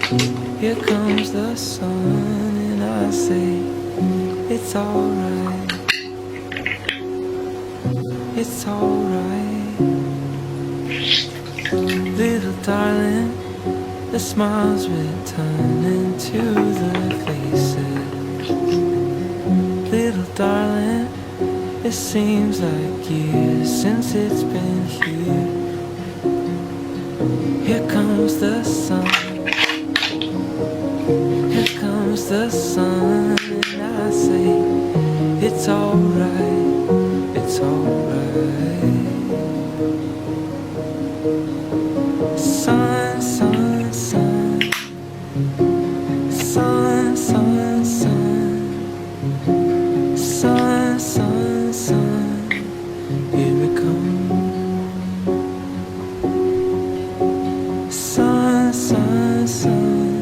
Here comes the sun, and I say, it's alright, it's alright. Little darling, the smiles returning to the faces. Little darling, it seems like years since it's been here. Here comes the sun, here comes the sun, and I say, it's alright, it's alright. Sun, sun, sun, sun, sun, sun, sun, sun, sun, here it comes. Sun, sun, sun,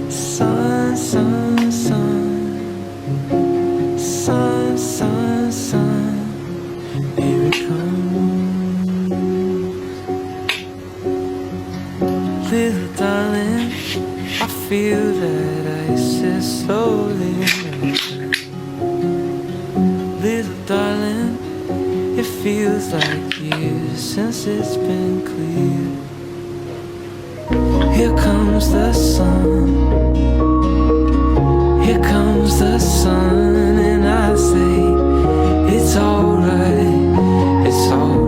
sun, sun, sun, sun, sun, sun, here it comes. Little darling, I feel that ice is slowly melting. Little darling, it feels like years since it's been clear. Here comes the sun, here comes the sun, and I say, it's alright, it's alright.